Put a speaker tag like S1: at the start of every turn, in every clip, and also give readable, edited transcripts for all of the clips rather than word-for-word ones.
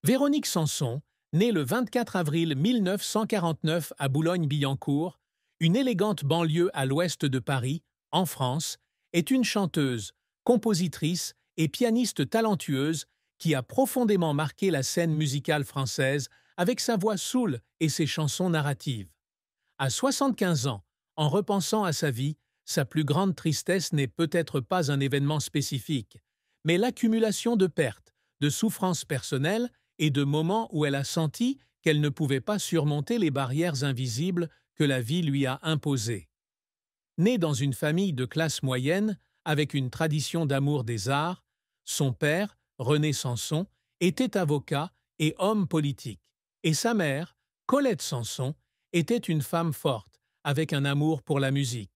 S1: Véronique Sanson, née le 24 avril 1949 à Boulogne-Billancourt, une élégante banlieue à l'ouest de Paris, en France, est une chanteuse, compositrice et pianiste talentueuse qui a profondément marqué la scène musicale française avec sa voix soul et ses chansons narratives. À 75 ans, en repensant à sa vie, sa plus grande tristesse n'est peut-être pas un événement spécifique, mais l'accumulation de pertes, de souffrances personnelles et de moments où elle a senti qu'elle ne pouvait pas surmonter les barrières invisibles que la vie lui a imposées. Née dans une famille de classe moyenne, avec une tradition d'amour des arts, son père, René Sanson, était avocat et homme politique, et sa mère, Colette Sanson, était une femme forte, avec un amour pour la musique.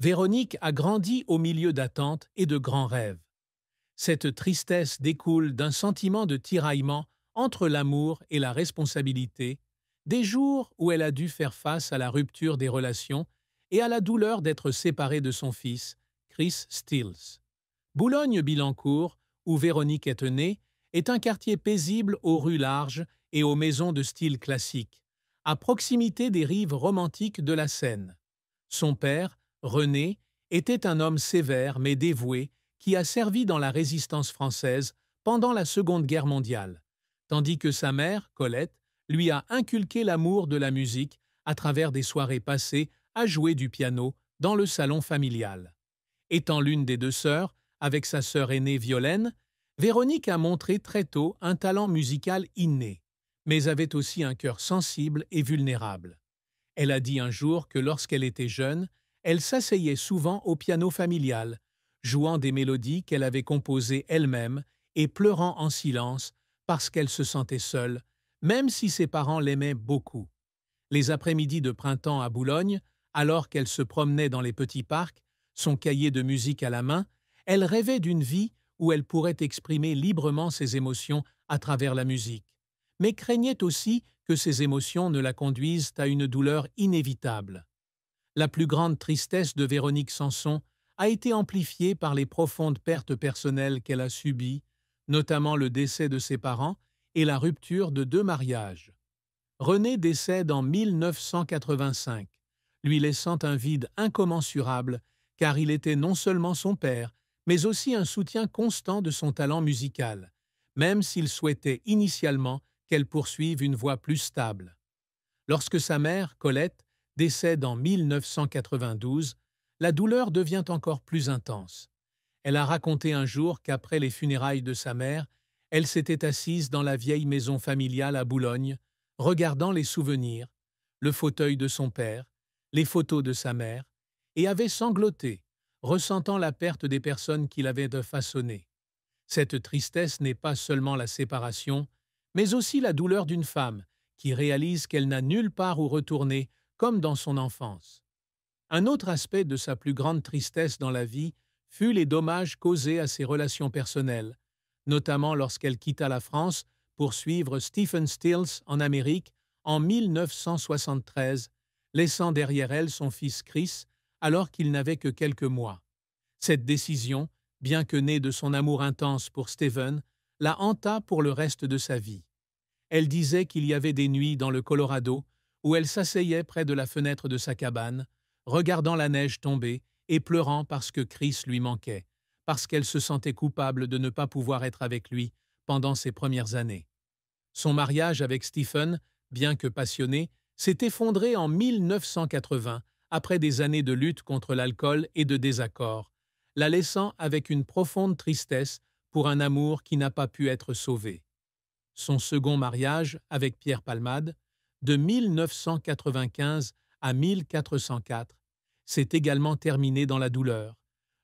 S1: Véronique a grandi au milieu d'attentes et de grands rêves. Cette tristesse découle d'un sentiment de tiraillement entre l'amour et la responsabilité, des jours où elle a dû faire face à la rupture des relations et à la douleur d'être séparée de son fils, Chris Stills. Boulogne-Billancourt, où Véronique est née, est un quartier paisible aux rues larges et aux maisons de style classique, à proximité des rives romantiques de la Seine. Son père, René, était un homme sévère mais dévoué qui a servi dans la résistance française pendant la Seconde Guerre mondiale, tandis que sa mère, Colette, lui a inculqué l'amour de la musique à travers des soirées passées à jouer du piano dans le salon familial. Étant l'une des deux sœurs, avec sa sœur aînée Violaine, Véronique a montré très tôt un talent musical inné, mais avait aussi un cœur sensible et vulnérable. Elle a dit un jour que lorsqu'elle était jeune, elle s'asseyait souvent au piano familial, jouant des mélodies qu'elle avait composées elle-même et pleurant en silence parce qu'elle se sentait seule, même si ses parents l'aimaient beaucoup. Les après-midi de printemps à Boulogne, alors qu'elle se promenait dans les petits parcs, son cahier de musique à la main, elle rêvait d'une vie où elle pourrait exprimer librement ses émotions à travers la musique, mais craignait aussi que ces émotions ne la conduisent à une douleur inévitable. La plus grande tristesse de Véronique Sanson a été amplifiée par les profondes pertes personnelles qu'elle a subies, notamment le décès de ses parents et la rupture de 2 mariages. René décède en 1985, lui laissant un vide incommensurable car il était non seulement son père, mais aussi un soutien constant de son talent musical, même s'il souhaitait initialement qu'elle poursuive une voie plus stable. Lorsque sa mère, Colette, décède en 1992, la douleur devient encore plus intense. Elle a raconté un jour qu'après les funérailles de sa mère, elle s'était assise dans la vieille maison familiale à Boulogne, regardant les souvenirs, le fauteuil de son père, les photos de sa mère, et avait sangloté, ressentant la perte des personnes qui l'avaient façonné. Cette tristesse n'est pas seulement la séparation, mais aussi la douleur d'une femme qui réalise qu'elle n'a nulle part où retourner, comme dans son enfance. Un autre aspect de sa plus grande tristesse dans la vie fut les dommages causés à ses relations personnelles, notamment lorsqu'elle quitta la France pour suivre Stephen Stills en Amérique en 1973, laissant derrière elle son fils Chris alors qu'il n'avait que quelques mois. Cette décision, bien que née de son amour intense pour Stephen, la hanta pour le reste de sa vie. Elle disait qu'il y avait des nuits dans le Colorado où elle s'asseyait près de la fenêtre de sa cabane, regardant la neige tomber et pleurant parce que Chris lui manquait, parce qu'elle se sentait coupable de ne pas pouvoir être avec lui pendant ses premières années. Son mariage avec Stephen, bien que passionné, s'est effondré en 1980 après des années de lutte contre l'alcool et de désaccords, la laissant avec une profonde tristesse pour un amour qui n'a pas pu être sauvé. Son second mariage avec Pierre Palmade, de 1995 à 1404, s'est également terminé dans la douleur,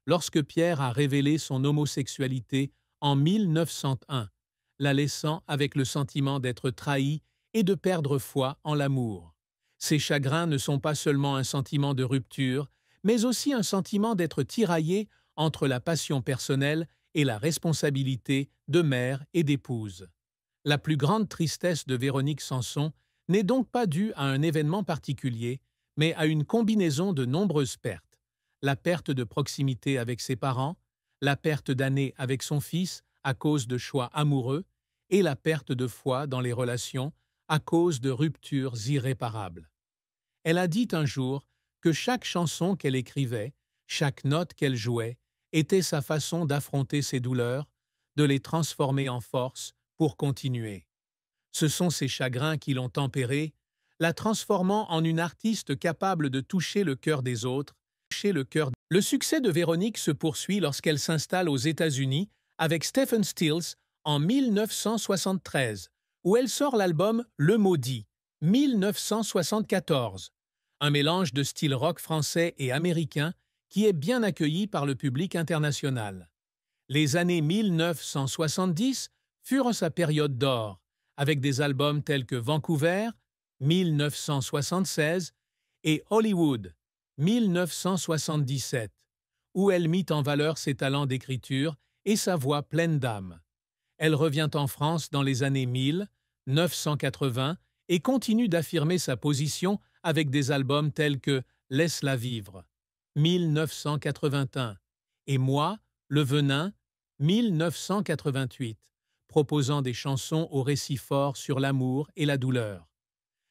S1: lorsque Pierre a révélé son homosexualité en 1901, la laissant avec le sentiment d'être trahi et de perdre foi en l'amour. Ces chagrins ne sont pas seulement un sentiment de rupture, mais aussi un sentiment d'être tiraillé entre la passion personnelle et la responsabilité de mère et d'épouse. La plus grande tristesse de Véronique Sanson n'est donc pas due à un événement particulier, mais à une combinaison de nombreuses pertes. La perte de proximité avec ses parents, la perte d'années avec son fils à cause de choix amoureux, et la perte de foi dans les relations à cause de ruptures irréparables. Elle a dit un jour que chaque chanson qu'elle écrivait, chaque note qu'elle jouait, était sa façon d'affronter ses douleurs, de les transformer en force pour continuer. Ce sont ses chagrins qui l'ont tempérée, la transformant en une artiste capable de toucher le cœur des autres, Le succès de Véronique se poursuit lorsqu'elle s'installe aux États-Unis avec Stephen Stills en 1973, où elle sort l'album Le Maudit, 1974, un mélange de style rock français et américain qui est bien accueilli par le public international. Les années 1970 furent sa période d'or, avec des albums tels que Vancouver, 1976, et Hollywood, 1977, où elle mit en valeur ses talents d'écriture et sa voix pleine d'âme. Elle revient en France dans les années 1980 et continue d'affirmer sa position avec des albums tels que Laisse-la vivre, 1981, et Moi, le venin, 1988, proposant des chansons au récit fort sur l'amour et la douleur.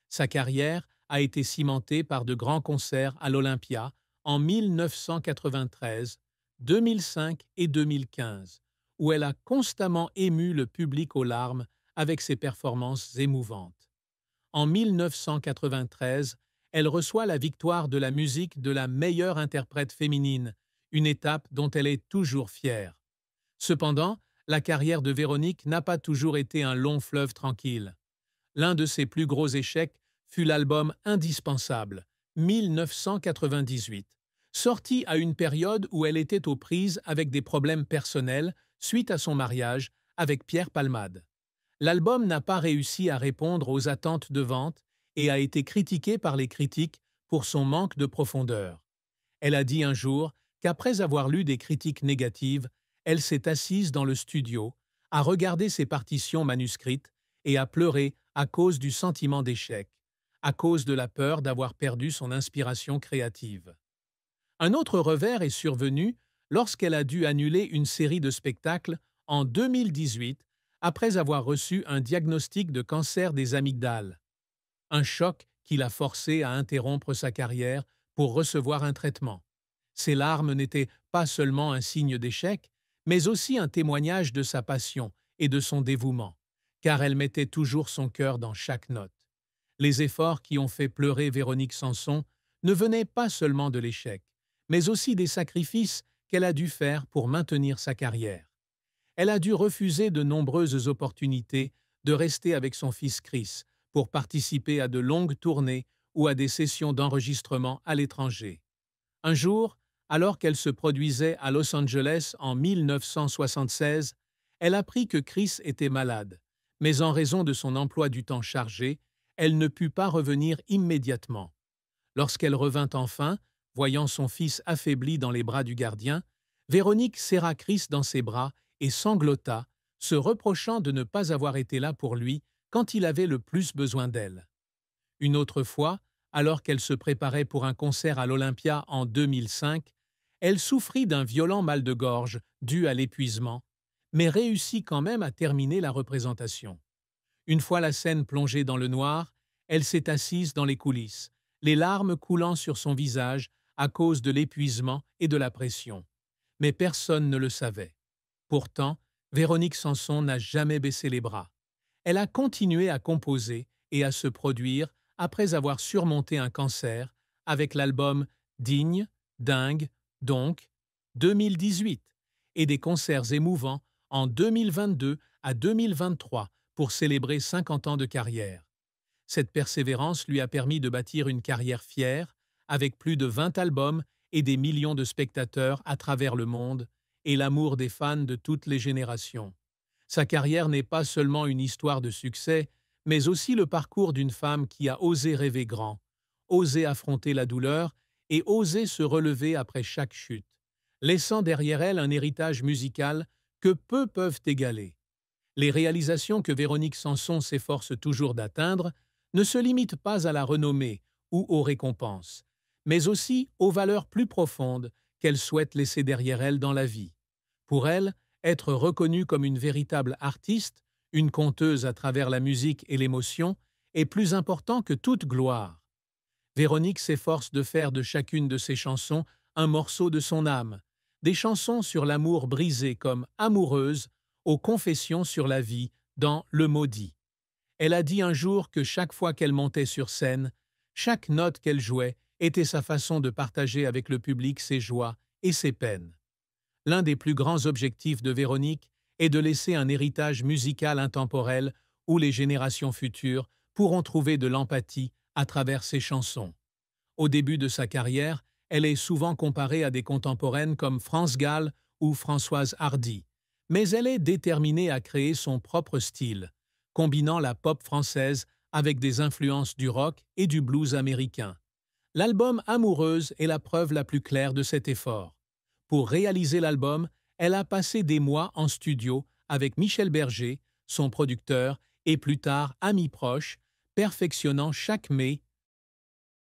S1: Sa carrière a été cimentée par de grands concerts à l'Olympia en 1993, 2005 et 2015, où elle a constamment ému le public aux larmes avec ses performances émouvantes. En 1993, elle reçoit la victoire de la musique de la meilleure interprète féminine, une étape dont elle est toujours fière. Cependant, la carrière de Véronique n'a pas toujours été un long fleuve tranquille. L'un de ses plus gros échecs fut l'album Indispensable, 1998, sorti à une période où elle était aux prises avec des problèmes personnels suite à son mariage avec Pierre Palmade. L'album n'a pas réussi à répondre aux attentes de vente et a été critiqué par les critiques pour son manque de profondeur. Elle a dit un jour qu'après avoir lu des critiques négatives, elle s'est assise dans le studio, a regardé ses partitions manuscrites et a pleuré à cause du sentiment d'échec, à cause de la peur d'avoir perdu son inspiration créative. Un autre revers est survenu lorsqu'elle a dû annuler une série de spectacles en 2018 après avoir reçu un diagnostic de cancer des amygdales. Un choc qui l'a forcée à interrompre sa carrière pour recevoir un traitement. Ses larmes n'étaient pas seulement un signe d'échec, mais aussi un témoignage de sa passion et de son dévouement, car elle mettait toujours son cœur dans chaque note. Les efforts qui ont fait pleurer Véronique Sanson ne venaient pas seulement de l'échec, mais aussi des sacrifices qu'elle a dû faire pour maintenir sa carrière. Elle a dû refuser de nombreuses opportunités de rester avec son fils Chris pour participer à de longues tournées ou à des sessions d'enregistrement à l'étranger. Un jour, alors qu'elle se produisait à Los Angeles en 1976, elle apprit que Chris était malade, mais en raison de son emploi du temps chargé, elle ne put pas revenir immédiatement. Lorsqu'elle revint enfin, voyant son fils affaibli dans les bras du gardien, Véronique serra Chris dans ses bras et sanglota, se reprochant de ne pas avoir été là pour lui quand il avait le plus besoin d'elle. Une autre fois, alors qu'elle se préparait pour un concert à l'Olympia en 2005, elle souffrit d'un violent mal de gorge dû à l'épuisement, mais réussit quand même à terminer la représentation. Une fois la scène plongée dans le noir, elle s'est assise dans les coulisses, les larmes coulant sur son visage à cause de l'épuisement et de la pression. Mais personne ne le savait. Pourtant, Véronique Sanson n'a jamais baissé les bras. Elle a continué à composer et à se produire après avoir surmonté un cancer avec l'album Digne, Dingue, Donc, 2018 et des concerts émouvants en 2022 à 2023 pour célébrer 50 ans de carrière. Cette persévérance lui a permis de bâtir une carrière fière, avec plus de 20 albums et des millions de spectateurs à travers le monde, et l'amour des fans de toutes les générations. Sa carrière n'est pas seulement une histoire de succès, mais aussi le parcours d'une femme qui a osé rêver grand, osé affronter la douleur et osé se relever après chaque chute, laissant derrière elle un héritage musical que peu peuvent égaler. Les réalisations que Véronique Sanson s'efforce toujours d'atteindre ne se limitent pas à la renommée ou aux récompenses, mais aussi aux valeurs plus profondes qu'elle souhaite laisser derrière elle dans la vie. Pour elle, être reconnue comme une véritable artiste, une conteuse à travers la musique et l'émotion, est plus important que toute gloire. Véronique s'efforce de faire de chacune de ses chansons un morceau de son âme, des chansons sur l'amour brisé comme Amoureuse, aux confessions sur la vie dans Le Maudit. Elle a dit un jour que chaque fois qu'elle montait sur scène, chaque note qu'elle jouait était sa façon de partager avec le public ses joies et ses peines. L'un des plus grands objectifs de Véronique est de laisser un héritage musical intemporel où les générations futures pourront trouver de l'empathie à travers ses chansons. Au début de sa carrière, elle est souvent comparée à des contemporaines comme France Gall ou Françoise Hardy, mais elle est déterminée à créer son propre style, combinant la pop française avec des influences du rock et du blues américain. L'album Amoureuse est la preuve la plus claire de cet effort. Pour réaliser l'album, elle a passé des mois en studio avec Michel Berger, son producteur, et plus tard ami proche, perfectionnant chaque mets